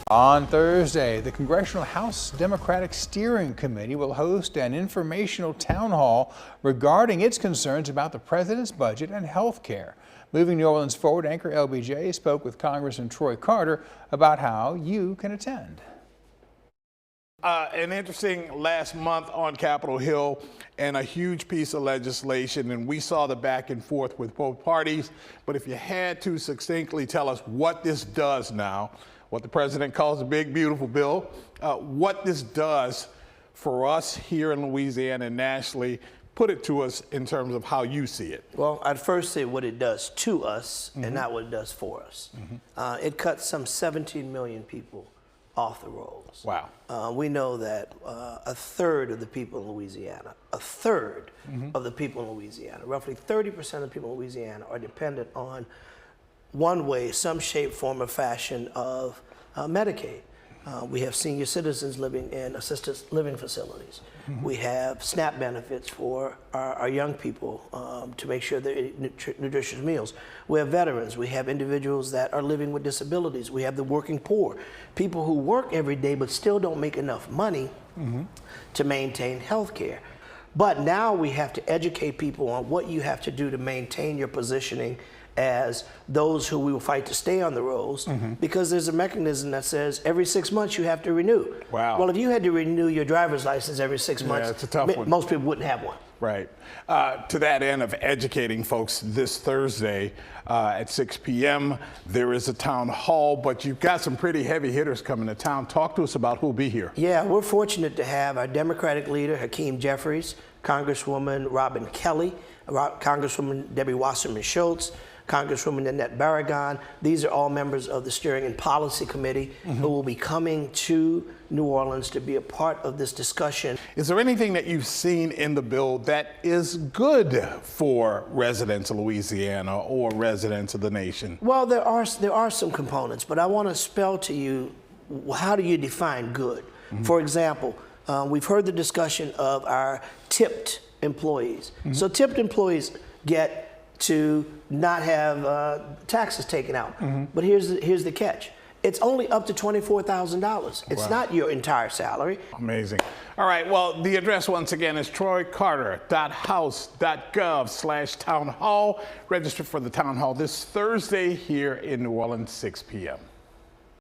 On Thursday, the Congressional House Democratic Steering Committee will host an informational town hall regarding its concerns about the president's budget and health care. Moving New Orleans Forward anchor LBJ spoke with Congressman Troy Carter about how you can attend. An interesting last month on Capitol Hill and a huge piece of legislation, and we saw the back and forth with both parties. But if you had to succinctly tell us what this does now, what the president calls a big, beautiful bill, what this does for us here in Louisiana and nationally, put it to us in terms of how you see it. Well, I'd first say what it does to us and not what it does for us. It cuts some 17 million people off the rolls. Wow. We know that a third of the people in Louisiana, of the people in Louisiana, roughly 30% of the people in Louisiana are dependent on one way, some shape, form, or fashion of Medicaid. We have senior citizens living in assisted living facilities. We have SNAP benefits for our young people to make sure they eat nutritious meals. We have veterans. We have individuals that are living with disabilities. We have the working poor, people who work every day but still don't make enough money to maintain health care. But now we have to educate people on what you have to do to maintain your positioning as those who we will fight to stay on the rolls, because there's a mechanism that says every 6 months you have to renew. Wow. Well, if you had to renew your driver's license every 6 months, it's a tough one. Most people wouldn't have one. Right. To that end of educating folks, this Thursday at 6 p.m., there is a town hall, but you've got some pretty heavy hitters coming to town. Talk to us about who'll be here. Yeah, we're fortunate to have our Democratic leader, Hakeem Jeffries, Congresswoman Robin Kelly, Congresswoman Debbie Wasserman Schultz, Congresswoman Annette Barragan. These are all members of the Steering and Policy Committee who will be coming to New Orleans to be a part of this discussion. Is there anything that you've seen in the bill that is good for residents of Louisiana or residents of the nation? Well, there are some components, but I want to spell to you, how do you define good? For example, we've heard the discussion of our tipped employees. So tipped employees get to not have taxes taken out. But here's the catch. It's only up to $24,000. It's not your entire salary. Amazing. All right, well, the address once again is troycarter.house.gov/town hall. Register for the town hall this Thursday here in New Orleans, 6 p.m.